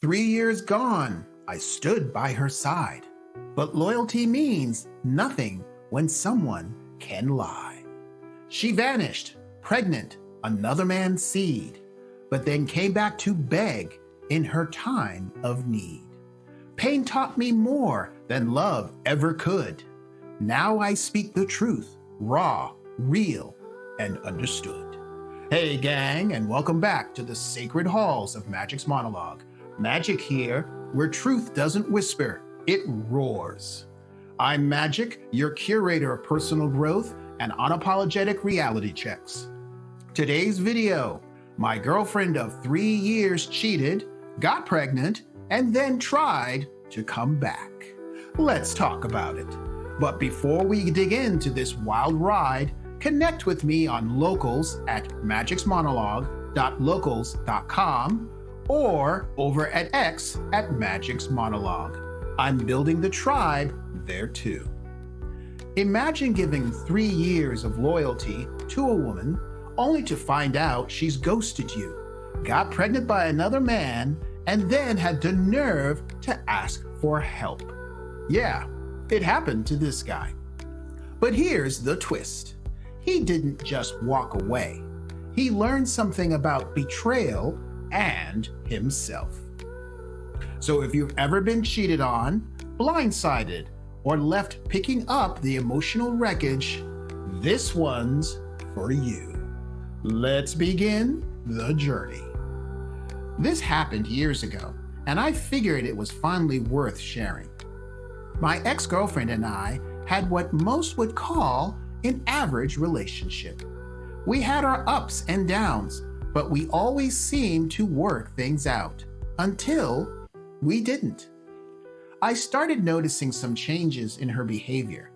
3 years gone, I stood by her side. But loyalty means nothing when someone can lie. She vanished, pregnant, another man's seed, but then came back to beg in her time of need. Pain taught me more than love ever could. Now I speak the truth, raw, real, and understood. Hey gang, and welcome back to the sacred halls of Magic's monologue. Magic here, where truth doesn't whisper, it roars. I'm Magic, your curator of personal growth and unapologetic reality checks. Today's video, my girlfriend of 3 years cheated, got pregnant, and then tried to come back. Let's talk about it. But before we dig into this wild ride, connect with me on Locals at magicsmonologue.locals.com or over at X at Magic's Monologue. I'm building the tribe there too. Imagine giving 3 years of loyalty to a woman only to find out she's ghosted you, got pregnant by another man, and then had the nerve to ask for help. Yeah, it happened to this guy. But here's the twist. He didn't just walk away. He learned something about betrayal and himself. So if you've ever been cheated on, blindsided, or left picking up the emotional wreckage, this one's for you. Let's begin the journey. This happened years ago, and I figured it was finally worth sharing. My ex-girlfriend and I had what most would call an average relationship. We had our ups and downs, but we always seemed to work things out until we didn't. I started noticing some changes in her behavior.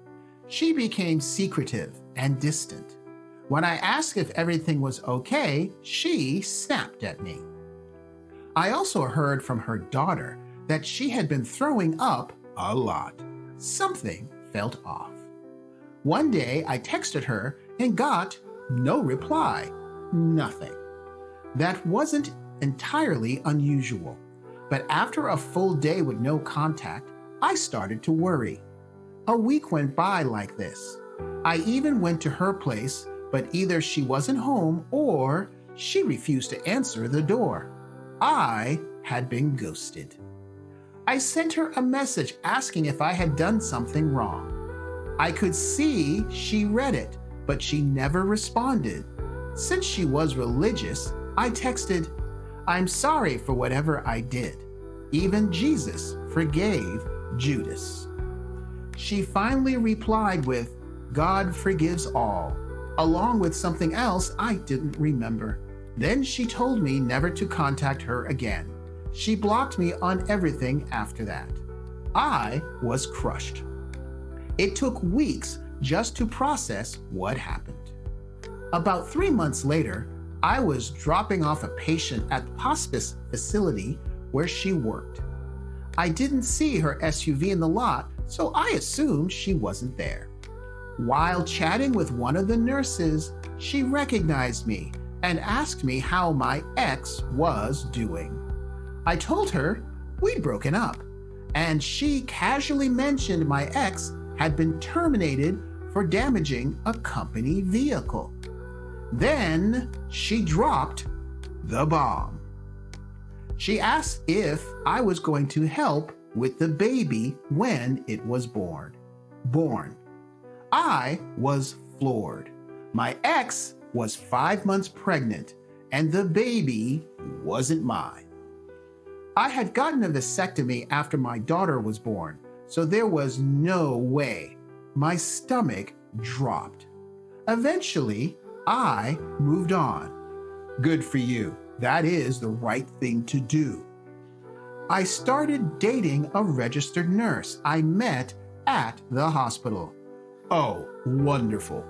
She became secretive and distant. When I asked if everything was okay, she snapped at me. I also heard from her daughter that she had been throwing up a lot. Something felt off. One day I texted her and got no reply, nothing. That wasn't entirely unusual, but after a full day with no contact, I started to worry. A week went by like this. I even went to her place, but either she wasn't home or she refused to answer the door. I had been ghosted. I sent her a message asking if I had done something wrong. I could see she read it, but she never responded. Since she was religious, I texted, "I'm sorry for whatever I did. Even Jesus forgave Judas." She finally replied with, "God forgives all," along with something else I didn't remember. Then she told me never to contact her again. She blocked me on everything after that. I was crushed. It took weeks just to process what happened. About 3 months later, I was dropping off a patient at the hospice facility where she worked. I didn't see her SUV in the lot, so I assumed she wasn't there. While chatting with one of the nurses, she recognized me and asked me how my ex was doing. I told her we'd broken up, and she casually mentioned my ex had been terminated for damaging a company vehicle. Then she dropped the bomb. She asked if I was going to help with the baby when it was born. I was floored. My ex was 5 months pregnant, and the baby wasn't mine. I had gotten a vasectomy after my daughter was born, so there was no way. My stomach dropped. Eventually, I moved on. Good for you. That is the right thing to do. I started dating a registered nurse I met at the hospital. Oh, wonderful.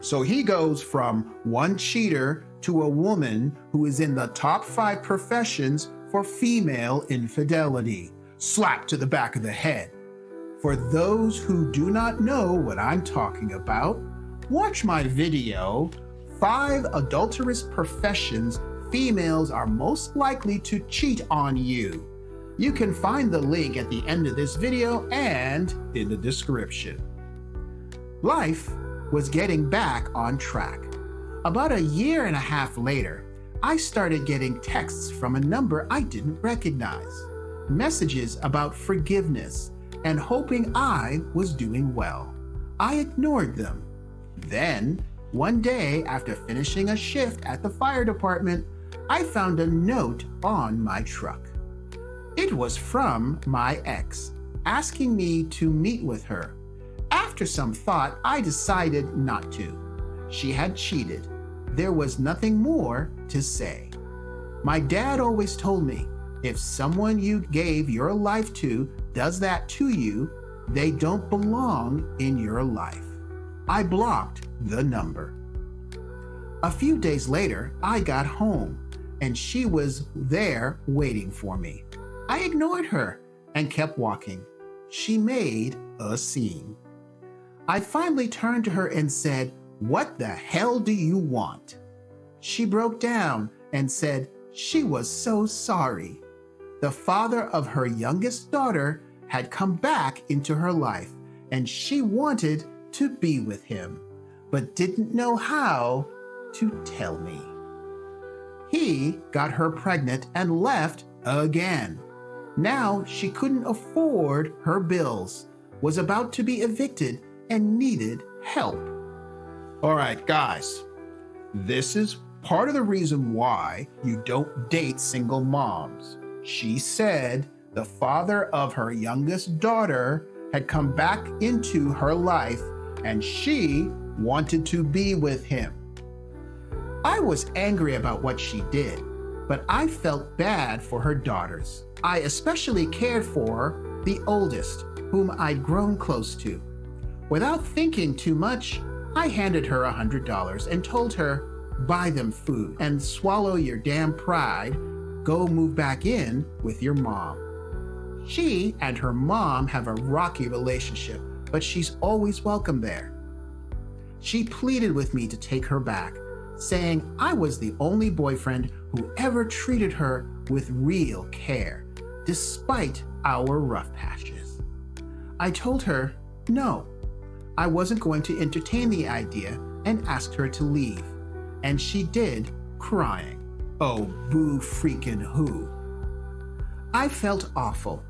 So he goes from one cheater to a woman who is in the top 5 professions for female infidelity. Slap to the back of the head. For those who do not know what I'm talking about, watch my video, 5 adulterous professions females are most likely to cheat on you. You can find the link at the end of this video and in the description. Life was getting back on track. About a year and a half later, I started getting texts from a number I didn't recognize, messages about forgiveness and hoping I was doing well. I ignored them. Then, one day after finishing a shift at the fire department, I found a note on my truck. It was from my ex, asking me to meet with her. After some thought, I decided not to. She had cheated. There was nothing more to say. My dad always told me, if someone you gave your life to does that to you, they don't belong in your life. I blocked the number. A few days later, I got home, and she was there waiting for me. I ignored her and kept walking. She made a scene. I finally turned to her and said, "What the hell do you want?" She broke down and said she was so sorry. The father of her youngest daughter had come back into her life, and she wanted to be with him, but didn't know how to tell me. He got her pregnant and left again. Now she couldn't afford her bills, was about to be evicted, and needed help. All right, guys, this is part of the reason why you don't date single moms. She said the father of her youngest daughter had come back into her life and she wanted to be with him. I was angry about what she did, but I felt bad for her daughters. I especially cared for the oldest, whom I'd grown close to. Without thinking too much, I handed her $100 and told her, buy them food and swallow your damn pride. Go move back in with your mom. She and her mom have a rocky relationship, but she's always welcome there. She pleaded with me to take her back, saying I was the only boyfriend who ever treated her with real care, despite our rough patches. I told her no, I wasn't going to entertain the idea and asked her to leave. And she did, crying. Oh, boo freaking who. I felt awful,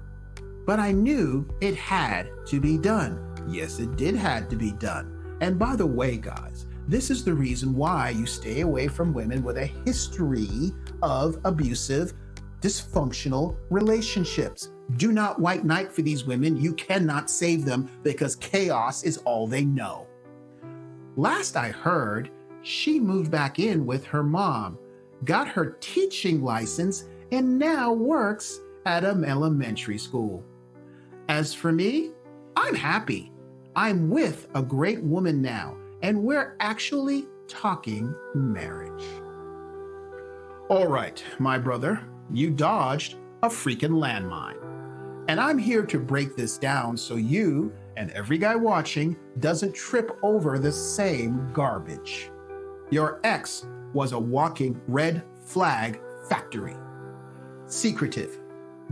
but I knew it had to be done. Yes, it did had to be done. And by the way, guys, this is the reason why you stay away from women with a history of abusive, dysfunctional relationships. Do not white knight for these women. You cannot save them because chaos is all they know. Last I heard, she moved back in with her mom, got her teaching license, and now works at an elementary school. As for me, I'm happy. I'm with a great woman now, and we're actually talking marriage. All right, my brother, you dodged a freaking landmine. And I'm here to break this down so you and every guy watching doesn't trip over the same garbage. Your ex was a walking red flag factory. Secretive,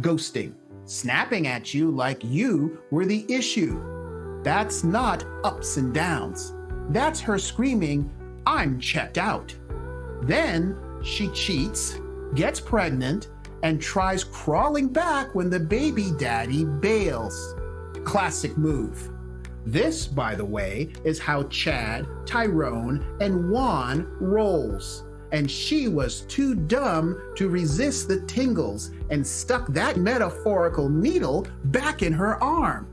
ghosting, snapping at you like you were the issue. That's not ups and downs. That's her screaming, I'm checked out. Then she cheats, gets pregnant, and tries crawling back when the baby daddy bails. Classic move. This, by the way, is how Chad, Tyrone, and Juan rolls. And she was too dumb to resist the tingles and stuck that metaphorical needle back in her arm.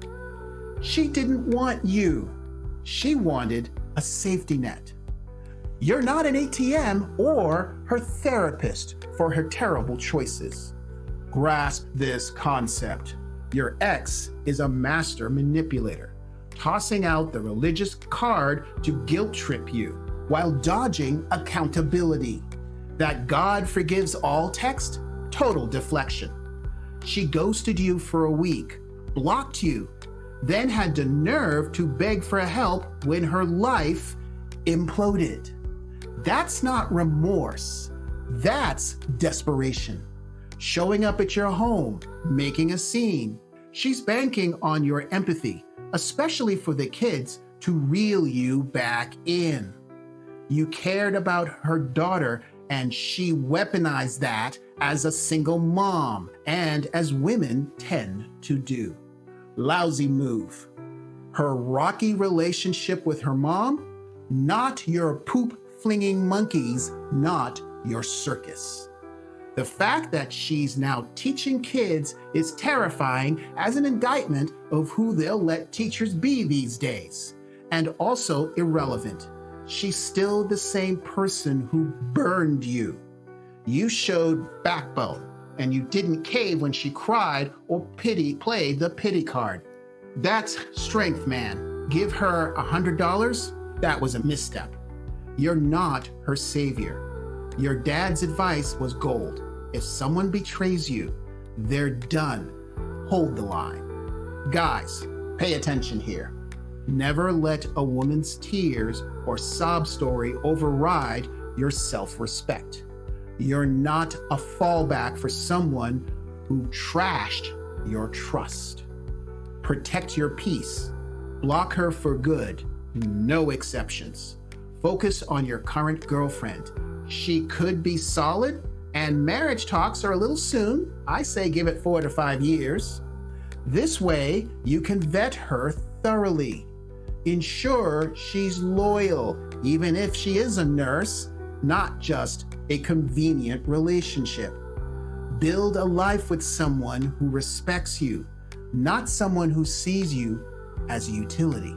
She didn't want you. She wanted a safety net. You're not an ATM or her therapist for her terrible choices. Grasp this concept. Your ex is a master manipulator, tossing out the religious card to guilt trip you while dodging accountability. That God forgives all text, total deflection. She ghosted you for a week, blocked you, then had the nerve to beg for help when her life imploded. That's not remorse. That's desperation. showing up at your home, making a scene. She's banking on your empathy, especially for the kids, to reel you back in. You cared about her daughter, and she weaponized that as a single mom, and as women tend to do. Lousy move. Her rocky relationship with her mom, not your poop-flinging monkeys, not your circus. The fact that she's now teaching kids is terrifying as an indictment of who they'll let teachers be these days, and also irrelevant. She's still the same person who burned you. You showed backbone, and you didn't cave when she cried or played the pity card. That's strength, man. Give her $100? That was a misstep. You're not her savior. Your dad's advice was gold. If someone betrays you, they're done. Hold the line. Guys, pay attention here. Never let a woman's tears or sob story override your self-respect. You're not a fallback for someone who trashed your trust. Protect your peace. Block her for good. No exceptions. Focus on your current girlfriend. She could be solid, and marriage talks are a little soon. I say give it 4 to 5 years. This way, you can vet her thoroughly. Ensure she's loyal, even if she is a nurse, not just a convenient relationship. Build a life with someone who respects you, not someone who sees you as a utility.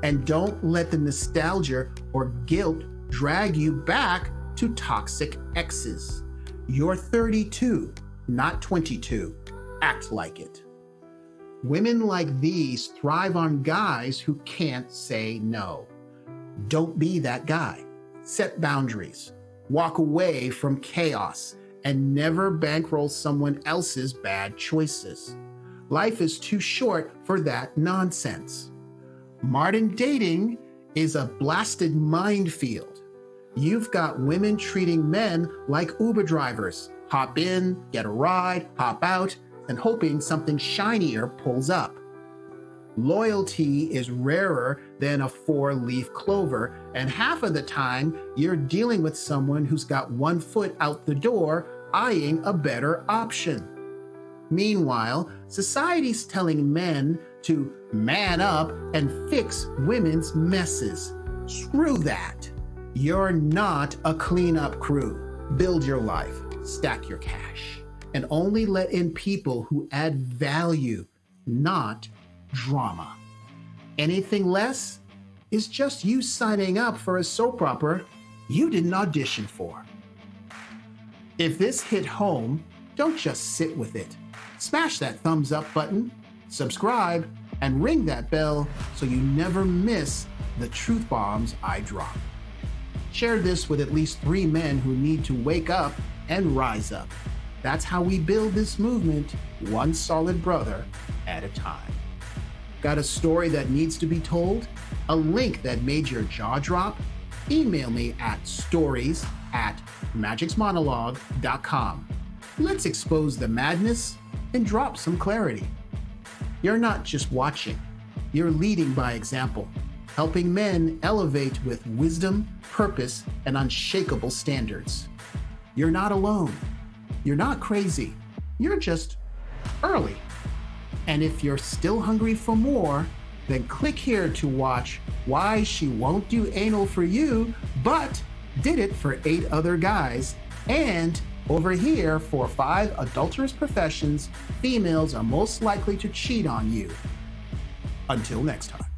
And don't let the nostalgia or guilt drag you back to toxic exes. You're 32, not 22. Act like it. Women like these thrive on guys who can't say no. Don't be that guy. Set boundaries. Walk away from chaos and never bankroll someone else's bad choices. Life is too short for that nonsense. Modern dating is a blasted minefield. You've got women treating men like Uber drivers. Hop in, get a ride, hop out, and hoping something shinier pulls up. Loyalty is rarer than a 4-leaf clover, and half of the time you're dealing with someone who's got one foot out the door, eyeing a better option. Meanwhile, society's telling men to man up and fix women's messes. Screw that. You're not a cleanup crew. Build your life, stack your cash, and only let in people who add value, not drama. Anything less is just you signing up for a soap opera you didn't audition for. If this hit home, don't just sit with it. Smash that thumbs up button, subscribe, and ring that bell so you never miss the truth bombs I drop. Share this with at least 3 men who need to wake up and rise up. That's how we build this movement, one solid brother at a time. Got a story that needs to be told? A link that made your jaw drop? Email me at stories@magicsmonologue.com. Let's expose the madness and drop some clarity. You're not just watching, you're leading by example, helping men elevate with wisdom, purpose, and unshakable standards. You're not alone. You're not crazy. You're just early. And if you're still hungry for more, then click here to watch why she won't do anal for you, but did it for 8 other guys, and over here for 5 adulterous professions females are most likely to cheat on you. Until next time.